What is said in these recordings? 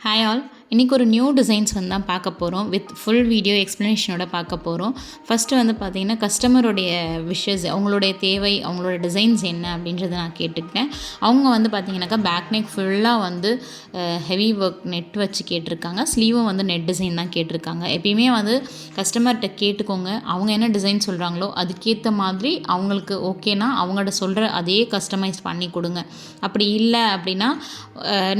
Hi all, இன்றைக்கி ஒரு new designs வந்து தான் பார்க்க போகிறோம். வித் ஃபுல் வீடியோ எக்ஸ்ப்ளனேஷனோட பார்க்க போகிறோம். ஃபஸ்ட்டு வந்து பார்த்திங்கன்னா கஸ்டமருடைய விஷஸ், அவங்களுடைய தேவை, அவங்களோட டிசைன்ஸ் என்ன அப்படின்றத நான் கேட்டுக்கிட்டேன். அவங்க வந்து பார்த்திங்கனாக்கா பேக் நெக் ஃபுல்லாக வந்து ஹெவி ஒர்க் நெட் வச்சு கேட்டிருக்காங்க. ஸ்லீவும் வந்து நெட் டிசைன் தான் கேட்டிருக்காங்க. எப்பயுமே வந்து கஸ்டமர்கிட்ட கேட்டுக்கோங்க, அவங்க என்ன டிசைன் சொல்கிறாங்களோ அதுக்கேற்ற மாதிரி அவங்களுக்கு ஓகேனா அவங்கள்ட்ட சொல்கிற அதே கஸ்டமைஸ் பண்ணி கொடுங்க. அப்படி இல்லை அப்படின்னா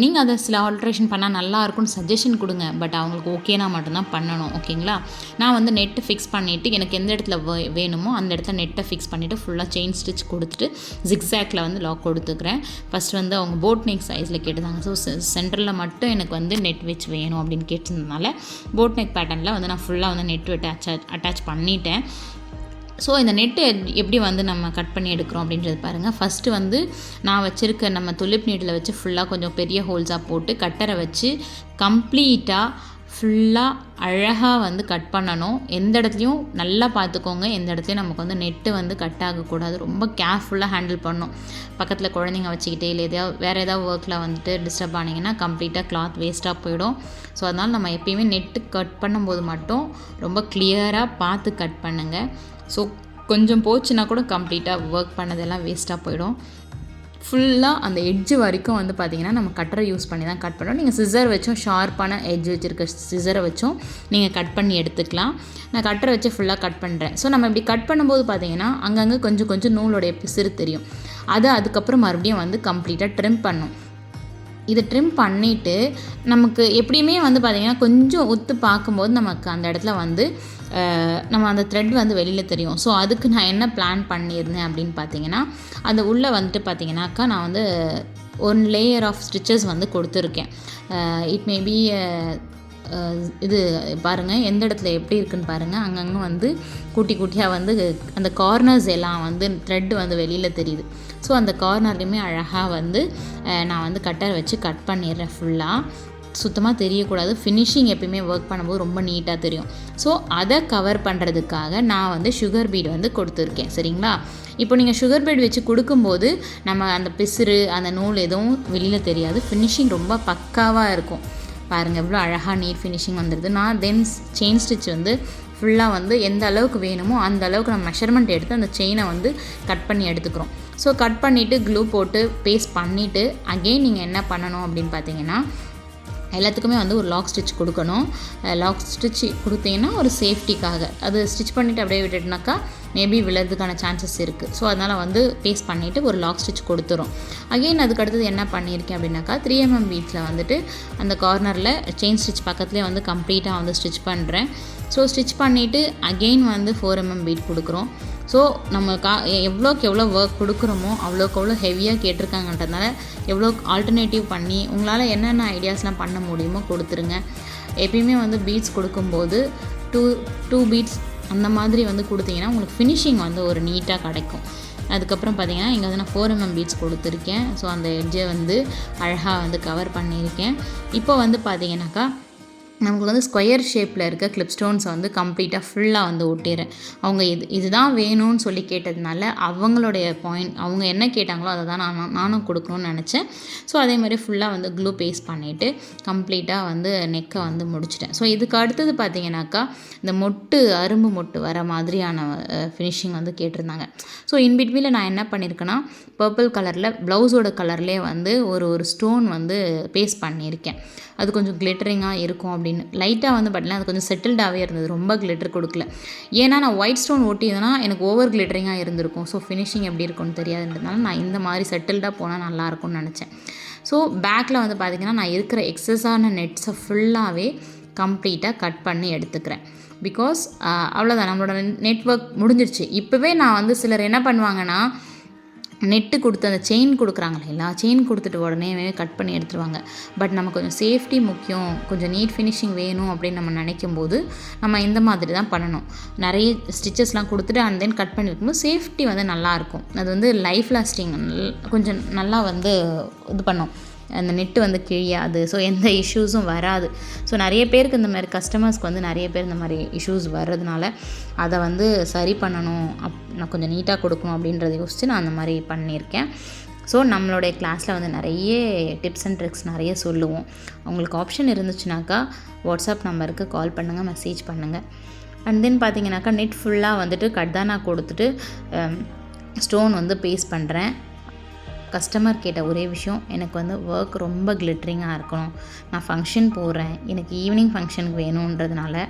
நீங்கள் அதை சில ஆல்ட்ரேஷன் பண்ணால் நல்லா இருக்கும்னு சஜஷன் கொடுங்க. பட் அவங்களுக்கு ஓகேனா மட்டும்தான் பண்ணணும். ஓகேங்களா? நான் வந்து நெட்டு ஃபிக்ஸ் பண்ணிவிட்டு எனக்கு எந்த இடத்துல வேணுமோ அந்த இடத்துல நெட்டை ஃபிக்ஸ் பண்ணிவிட்டு ஃபுல்லாக செயின் ஸ்டிச் கொடுத்துட்டு ஜிக்ஸாக்ல வந்து லாக் கொடுத்துக்கிறேன். ஃபஸ்ட் வந்து அவங்க போட் நெக் சைஸில் கேட்டுதாங்க. ஸோ சென்டரில் மட்டும் எனக்கு வந்து நெட் வச்சு வேணும் அப்படின்னு கேட்டிருந்ததுனால போட் நெக் பேட்டர்னில் வந்து நான் ஃபுல்லாக வந்து நெட் அட்டாச் பண்ணிட்டேன். ஸோ இந்த நெட்டு எப்படி வந்து நம்ம கட் பண்ணி எடுக்கிறோம் அப்படின்றது பாருங்கள். ஃபஸ்ட்டு வந்து நான் வச்சுருக்க நம்ம துலிப் நீடில் வச்சு ஃபுல்லாக கொஞ்சம் பெரிய ஹோல்ஸாக போட்டு கட்டரை வச்சு கம்ப்ளீட்டாக ஃபுல்லாக அழகாக வந்து கட் பண்ணணும். எந்த இடத்துலையும் நல்லா பார்த்துக்கோங்க, எந்த இடத்துலையும் நமக்கு வந்து நெட்டு வந்து கட் ஆகக்கூடாது. ரொம்ப கேர்ஃபுல்லாக ஹேண்டில் பண்ணணும். பக்கத்தில் குழந்தைங்க வச்சுக்கிட்டே இல்லை வேறு ஏதாவது ஒர்க்கில் வந்துட்டு டிஸ்டர்ப் ஆனிங்கன்னா கம்ப்ளீட்டாக கிளாத் வேஸ்ட்டாக போயிடும். ஸோ அதனால் நம்ம எப்பயுமே நெட்டு கட் பண்ணும்போது மட்டும் ரொம்ப கிளியராக பார்த்து கட் பண்ணுங்கள். ஸோ கொஞ்சம் போச்சுன்னா கூட கம்ப்ளீட்டாக ஒர்க் பண்ணதெல்லாம் வேஸ்ட்டாக போயிடும். ஃபுல்லாக அந்த எட்ஜு வரைக்கும் வந்து பார்த்திங்கன்னா நம்ம கட்டரை யூஸ் பண்ணி தான் கட் பண்ணோம். நீங்கள் சிசர் வச்சும் ஷார்ப்பான எட்ஜ் வச்சுருக்க சிசரை வச்சும் நீங்கள் கட் பண்ணி எடுத்துக்கலாம். நான் கட்டரை வச்சு ஃபுல்லாக கட் பண்ணுறேன். ஸோ நம்ம இப்படி கட் பண்ணும்போது பார்த்திங்கன்னா அங்கங்கே கொஞ்சம் கொஞ்சம் நூலோடைய பிசிறு தெரியும். அதை அதுக்கப்புறம் மறுபடியும் வந்து கம்ப்ளீட்டாக ட்ரிம் பண்ணும். இதை ட்ரிம் பண்ணிவிட்டு நமக்கு எப்படியுமே வந்து பார்த்திங்கன்னா கொஞ்சம் ஒத்து பார்க்கும்போது நமக்கு அந்த இடத்துல வந்து நம்ம அந்த த்ரெட் வந்து வெளியில் தெரியும். ஸோ அதுக்கு நான் என்ன பிளான் பண்ணியிருந்தேன் அப்படின்னு பார்த்தீங்கன்னா, அந்த உள்ளே வந்துட்டு பார்த்திங்கனாக்கா நான் வந்து 1 லேயர் ஆஃப் ஸ்டிச்சஸ் வந்து கொடுத்துருக்கேன். இட் மேபி இது பாருங்கள் எந்த இடத்துல எப்படி இருக்குன்னு பாருங்கள். அங்கங்கே வந்து குட்டி குட்டியாக வந்து அந்த கார்னர்ஸ் எல்லாம் வந்து த்ரெட் வந்து வெளியில் தெரியுது. ஸோ அந்த கார்னர்லையுமே அழகாக வந்து நான் வந்து கட்டர் வச்சு கட் பண்ணிடுறேன். ஃபுல்லாக சுத்தமாக தெரியக்கூடாது. ஃபினிஷிங் எப்பயுமே ஒர்க் பண்ணும்போது ரொம்ப நீட்டாக தெரியும். ஸோ அதை கவர் பண்ணுறதுக்காக நான் வந்து சுகர் பீட் வந்து கொடுத்துருக்கேன். சரிங்களா? இப்போ நீங்கள் சுகர் பீட் வச்சு கொடுக்கும்போது நம்ம அந்த பிசுறு அந்த நூல் எதுவும் வெளியில் தெரியாது. ஃபினிஷிங் ரொம்ப பக்காவாக இருக்கும். பாருங்கள் எவ்வளோ அழகாக நீட் ஃபினிஷிங் வந்துடுது. நான் தென் செயின் ஸ்டிச் வந்து ஃபுல்லாக வந்து எந்த அளவுக்கு வேணுமோ அந்த அளவுக்கு நம்ம மெஷர்மெண்ட் எடுத்து அந்த செயினை வந்து கட் பண்ணி எடுத்துக்கிறோம். ஸோ கட் பண்ணிவிட்டு க்ளூ போட்டு பேஸ்ட் பண்ணிவிட்டு அகெயின் நீங்கள் என்ன பண்ணணும் அப்படின்னு பார்த்தீங்கன்னா, எல்லாத்துக்குமே வந்து ஒரு லாக் ஸ்டிச் கொடுக்கணும். லாக் ஸ்டிச் கொடுத்தீங்கன்னா ஒரு சேஃப்டிக்காக, அது ஸ்டிச் பண்ணிவிட்டு அப்படியே விட்டுட்டுனாக்கா மேபி விழுறதுக்கான சான்சஸ் இருக்குது. ஸோ அதனால் வந்து பேஸ்ட் பண்ணிவிட்டு ஒரு லாக் ஸ்டிச் கொடுத்துரும். அகெயின் அதுக்கு அடுத்தது என்ன பண்ணியிருக்கேன் அப்படின்னாக்கா 3mm பீட்ஸில் வந்துட்டு அந்த கார்னரில் செயின் ஸ்டிச் பக்கத்துலேயே வந்து கம்ப்ளீட்டாக வந்து ஸ்டிச் பண்ணுறேன். ஸோ ஸ்டிச் பண்ணிவிட்டு அகெயின் வந்து 4mm பீட் கொடுக்குறோம். ஸோ நம்ம எவ்வளோக்கு எவ்வளோ ஒர்க் கொடுக்குறோமோ அவ்வளோக்கு எவ்வளோ ஹெவியாக கேட்டிருக்காங்கன்றதுனால எவ்வளோ ஆல்டர்னேட்டிவ் பண்ணி உங்களால் என்னென்ன ஐடியாஸ்லாம் பண்ண முடியுமோ கொடுத்துருங்க. எப்பயுமே வந்து பீட்ஸ் கொடுக்கும்போது டூ பீட்ஸ் அந்த மாதிரி வந்து கொடுத்தீங்கன்னா உங்களுக்கு ஃபினிஷிங் வந்து ஒரு நீட்டாக கிடைக்கும். அதுக்கப்புறம் பார்த்திங்கன்னா இங்கே வந்து நான் 4mm பீட்ஸ் கொடுத்துருக்கேன். ஸோ அந்த எட்ஜை வந்து அழகாக வந்து கவர் பண்ணியிருக்கேன். இப்போ வந்து பார்த்திங்கனாக்கா நமக்கு வந்து ஸ்கொயர் ஷேப்பில் இருக்க கிளிப் ஸ்டோன்ஸை வந்து கம்ப்ளீட்டாக ஃபுல்லாக வந்து ஒட்டிடுறேன். அவங்க இதுதான் வேணும்னு சொல்லி கேட்டதுனால அவங்களுடைய பாயிண்ட், அவங்க என்ன கேட்டாங்களோ அதை தான் நானும் கொடுக்கணும்னு நினச்சேன். ஸோ அதே மாதிரி ஃபுல்லாக வந்து க்ளூ பேஸ்ட் பண்ணிவிட்டு கம்ப்ளீட்டாக வந்து நெக்கை வந்து முடிச்சிட்டேன். ஸோ இதுக்கு அடுத்தது பார்த்திங்கனாக்கா இந்த அரும்பு மொட்டு வர மாதிரியான ஃபினிஷிங் வந்து கேட்டிருந்தாங்க. ஸோ இன்பிட்வீனில் நான் என்ன பண்ணியிருக்கேன்னா பர்பிள் கலரில் ப்ளவுஸோட கலர்லேயே வந்து ஒரு ஸ்டோன் வந்து பேஸ்ட் பண்ணியிருக்கேன். அது கொஞ்சம் கிளிட்டரிங்காக இருக்கும் அப்படின்னு லைட்டாக வந்து பட்டலாம். அது கொஞ்சம் செட்டில்டாகவே இருந்தது, ரொம்ப கிளிட்டர் கொடுக்கல. ஏன்னா நான் ஒயிட் ஸ்டோன் ஓட்டியதுனா எனக்கு ஓவர் கிளிட்டரிங்காக இருந்திருக்கும். ஸோ ஃபினிஷிங் எப்படி இருக்கும்னு தெரியாதுன்றதுனால நான் இந்த மாதிரி செட்டில்டாக போனால் நல்லாயிருக்கும்னு நினச்சேன். ஸோ பேக்கில் வந்து பார்த்திங்கன்னா நான் இருக்கிற எக்ஸஸான நெட்ஸை ஃபுல்லாகவே கம்ப்ளீட்டாக கட் பண்ணி எடுத்துக்கிறேன். பிகாஸ் அவ்வளோதான், நம்மளோட நெட்வொர்க் முடிஞ்சிருச்சு. இப்போவே நான் வந்து சிலர் என்ன பண்ணுவாங்கன்னா நெட்டு கொடுத்து அந்த செயின் கொடுக்குறாங்க இல்லைங்களா, செயின் கொடுத்துட்டு உடனே கட் பண்ணி எடுத்துருவாங்க. பட் நம்ம கொஞ்சம் சேஃப்டி முக்கியம், கொஞ்சம் நீட் ஃபினிஷிங் வேணும் அப்படின்னு நம்ம நினைக்கும் போது நம்ம இந்த மாதிரி தான் பண்ணணும். நிறைய ஸ்டிச்சஸ்லாம் கொடுத்துட்டு அண்ட் தென் கட் பண்ணி வைக்கும்போது சேஃப்டி வந்து நல்லாயிருக்கும். அது வந்து லைஃப் லாஸ்டிங் கொஞ்சம் நல்லா வந்து இது பண்ணும். அந்த நெட்டு வந்து கிழியாது. ஸோ எந்த இஷ்யூஸும் வராது. ஸோ நிறைய பேருக்கு இந்த மாதிரி கஸ்டமர்ஸ்க்கு வந்து நிறைய பேர் இந்த மாதிரி இஷ்யூஸ் வர்றதுனால அதை வந்து சரி பண்ணணும், நான் கொஞ்சம் நீட்டாக கொடுக்கணும் அப்படின்றத யோசித்து நான் அந்த மாதிரி பண்ணியிருக்கேன். ஸோ நம்மளுடைய கிளாஸில் வந்து நிறைய டிப்ஸ் அண்ட் ட்ரிக்ஸ் நிறைய சொல்லுவோம். உங்களுக்கு ஆப்ஷன் இருந்துச்சுனாக்கா வாட்ஸ்அப் நம்பருக்கு கால் பண்ணுங்கள், மெசேஜ் பண்ணுங்கள். அண்ட் தென் பார்த்தீங்கன்னாக்கா நெட் ஃபுல்லாக வந்துட்டு கர்தானா கொடுத்துட்டு ஸ்டோன் வந்து பேஸ்ட் பண்ணுறேன். கஸ்டமர் கேட்ட ஒரே விஷயம், எனக்கு வந்து ஒர்க் ரொம்ப கிளிட்டரிங்காக இருக்கணும், நான் ஃபங்க்ஷன் போகிறேன், எனக்கு ஈவினிங் ஃபங்க்ஷனுக்கு வேணுன்றதுனால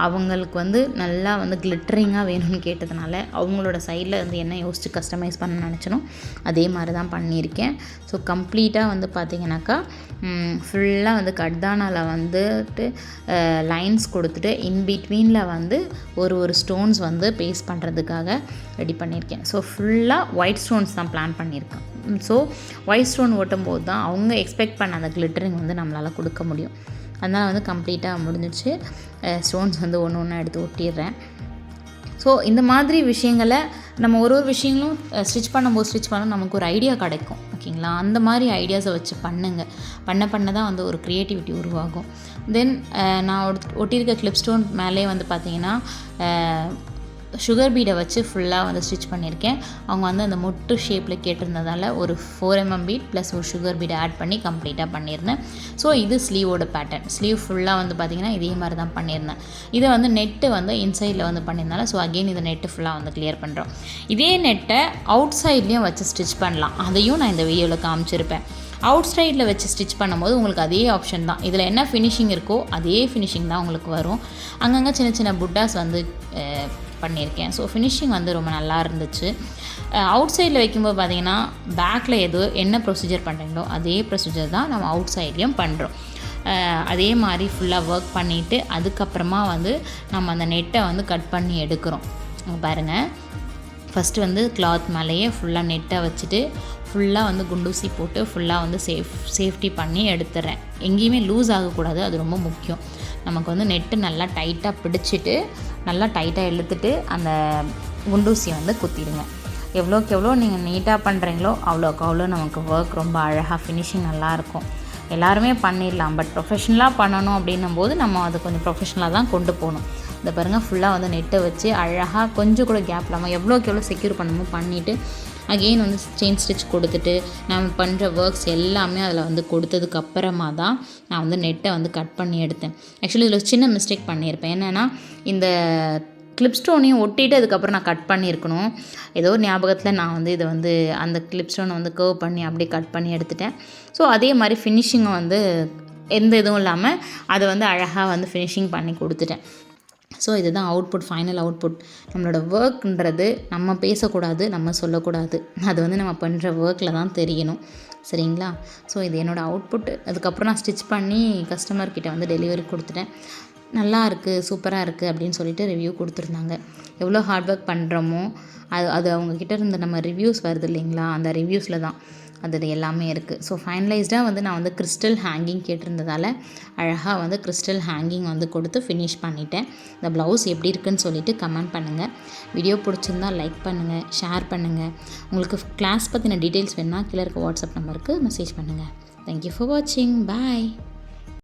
அவங்களுக்கு வந்து நல்லா வந்து கிளிட்டரிங்காக வேணும்னு கேட்டதுனால அவங்களோட சைடில் வந்து என்ன யோசித்து கஸ்டமைஸ் பண்ண நினச்சனோ அதே மாதிரி தான் பண்ணியிருக்கேன். ஸோ கம்ப்ளீட்டாக வந்து பார்த்திங்கனாக்கா ஃபுல்லாக வந்து கர்தானாவில் வந்துட்டு லைன்ஸ் கொடுத்துட்டு இன்பிட்வீனில் வந்து ஒரு ஸ்டோன்ஸ் வந்து பேஸ்ட் பண்ணுறதுக்காக ரெடி பண்ணியிருக்கேன். ஸோ ஃபுல்லாக ஒயிட் ஸ்டோன்ஸ் தான் பிளான் பண்ணியிருக்கேன். ஸோ ஒயிட் ஸ்டோன் ஓட்டும் போது தான் அவங்க எக்ஸ்பெக்ட் பண்ண அந்த கிளிட்டரிங் வந்து நம்மளால் கொடுக்க முடியும். அதனால் வந்து கம்ப்ளீட்டாக முடிஞ்சிச்சு. ஸ்டோன்ஸ் வந்து ஒன்று ஒன்றா எடுத்து ஒட்டிடுறேன். ஸோ இந்த மாதிரி விஷயங்களை நம்ம ஒரு விஷயங்களும் ஸ்டிச் பண்ண நமக்கு ஒரு ஐடியா கிடைக்கும். ஓகேங்களா? அந்த மாதிரி ஐடியாஸை வச்சு பண்ண தான் வந்து ஒரு க்ரியேட்டிவிட்டி உருவாகும். தென் நான் ஒட்டியிருக்க கிளிப் ஸ்டோன் மேலே வந்து பார்த்திங்கன்னா சுகர் பீடை வச்சு ஃபுல்லாக வந்து ஸ்டிச் பண்ணியிருக்கேன். அவங்க வந்து அந்த மொட்டு ஷேப்பில் கேட்டிருந்ததால் ஒரு 4 mm பீட் ப்ளஸ் ஒரு சுகர் பீடை ஆட் பண்ணி கம்ப்ளீட்டாக பண்ணியிருந்தேன். ஸோ இது ஸ்லீவோட பேட்டர்ன். ஸ்லீவ் ஃபுல்லாக வந்து பார்த்திங்கன்னா இதே மாதிரி தான் பண்ணியிருந்தேன். இதை வந்து நெட்டு வந்து இன்சைடில் வந்து பண்ணியிருந்தால ஸோ அகெயின் இந்த நெட்டு ஃபுல்லாக வந்து கிளியர் பண்ணுறோம். இதே நெட்டை அவுட் சைட்லேயும் வச்சு ஸ்டிச் பண்ணலாம். அதையும் நான் இந்த வீடியோவில் காமிச்சிருப்பேன். அவுட் சைடில் வச்சு ஸ்டிச் பண்ணும்போது உங்களுக்கு அதே ஆப்ஷன் தான். இதில் என்ன ஃபினிஷிங் இருக்கோ அதே ஃபினிஷிங் தான் உங்களுக்கு வரும். அங்கங்கே சின்ன சின்ன புட்டாஸ் வந்து பண்ணியிருக்கேன். ஸோ ஃபினிஷிங் வந்து ரொம்ப நல்லா இருந்துச்சு. அவுட் சைடில் வைக்கும்போது பார்த்திங்கன்னா பேக்கில் என்ன ப்ரொசீஜர் பண்ணுறீங்களோ அதே ப்ரொசீஜர் தான் நம்ம அவுட் சைட்லேயும் பண்ணுறோம். அதே மாதிரி ஃபுல்லாக ஒர்க் பண்ணிவிட்டு அதுக்கப்புறமா வந்து நம்ம அந்த நெட்டை வந்து கட் பண்ணி எடுக்கிறோம். பாருங்கள், ஃபஸ்ட்டு வந்து கிளாத் மேலேயே ஃபுல்லாக நெட்டை வச்சுட்டு ஃபுல்லாக வந்து குண்டூசி போட்டு ஃபுல்லாக வந்து சேஃப்டி பண்ணி எடுத்துடுறேன். எங்கேயுமே லூஸ் ஆகக்கூடாது, அது ரொம்ப முக்கியம். நமக்கு வந்து நெட்டு நல்லா டைட்டாக பிடிச்சிட்டு நல்லா டைட்டாக இழுத்துட்டு அந்த குண்டூசியை வந்து குத்திடுங்க. எவ்வளோக்கு எவ்வளோ நீங்கள் நீட்டாக பண்ணுறீங்களோ அவ்வளோக்கு அவ்வளோ நமக்கு ஒர்க் ரொம்ப அழகாக ஃபினிஷிங் நல்லாயிருக்கும். எல்லாருமே பண்ணிடலாம், பட் ப்ரொஃபஷ்னலாக பண்ணணும் அப்படின்னும் போது நம்ம அதை கொஞ்சம் ப்ரொஃபஷ்னலாக தான் கொண்டு போகணும். இந்த பாருங்கள், ஃபுல்லாக வந்து நெட்டை வச்சு அழகாக கொஞ்சம் கூட கேப் இல்லாமல் எவ்வளோக்கு எவ்வளோ செக்யூர் பண்ணணுமோ பண்ணிவிட்டு அகெயின் வந்து செயின் ஸ்டிச் கொடுத்துட்டு நம்ம பண்ணுற ஒர்க்ஸ் எல்லாமே அதில் வந்து கொடுத்ததுக்கப்புறமா தான் நான் வந்து நெட்டை வந்து கட் பண்ணி எடுத்தேன். ஆக்சுவலி இதில் சின்ன மிஸ்டேக் பண்ணியிருப்பேன். என்னென்னா இந்த கிளிப் ஸ்டோனையும் ஒட்டிட்டு அதுக்கப்புறம் நான் கட் பண்ணியிருக்கணும். ஏதோ ஒரு ஞாபகத்தில் நான் வந்து இதை வந்து அந்த கிளிப் ஸ்டோனை வந்து கர்வ் பண்ணி அப்படியே கட் பண்ணி எடுத்துட்டேன். ஸோ அதே மாதிரி ஃபினிஷிங்கை வந்து எந்த இதுவும் இல்லாமல் அதை வந்து அழகாக வந்து ஃபினிஷிங் பண்ணி கொடுத்துட்டேன். ஸோ இதுதான் அவுட்புட், ஃபைனல் அவுட்புட். நம்மளோட ஒர்க்ன்றது நம்ம பேசக்கூடாது, நம்ம சொல்லக்கூடாது. அது வந்து நம்ம பண்ணுற ஒர்க்கில் தான் தெரியணும். சரிங்களா? ஸோ இது என்னோடய அவுட்புட். அதுக்கப்புறம் நான் ஸ்டிச் பண்ணி கஸ்டமர்கிட்ட வந்து டெலிவரி கொடுத்துட்டேன். நல்லா இருக்குது, சூப்பராக இருக்குது அப்படின்னு சொல்லிட்டு ரிவ்யூ கொடுத்துருந்தாங்க. எவ்வளோ ஹார்ட் ஒர்க் பண்ணுறோமோ அது அவங்கக்கிட்ட இருந்து நம்ம ரிவ்யூஸ் வருது இல்லைங்களா, அந்த ரிவ்யூஸில் தான் அது எல்லாமே இருக்குது. ஸோ ஃபைனலைஸ்டாக வந்து நான் வந்து கிறிஸ்டல் ஹேங்கிங் கேட்டிருந்ததால் அழகாக வந்து கிறிஸ்டல் ஹேங்கிங் வந்து கொடுத்து ஃபினிஷ் பண்ணிட்டேன். இந்த ப்ளவுஸ் எப்படி இருக்குன்னு சொல்லிவிட்டு கமெண்ட் பண்ணுங்கள். வீடியோ பிடிச்சிருந்தால் லைக் பண்ணுங்கள், ஷேர் பண்ணுங்கள். உங்களுக்கு கிளாஸ் பற்றின டீட்டெயில்ஸ் வேணுன்னா கீழே இருக்க வாட்ஸ்அப் நம்பருக்கு மெசேஜ் பண்ணுங்கள். தேங்க்யூ ஃபார் வாட்சிங். பாய்.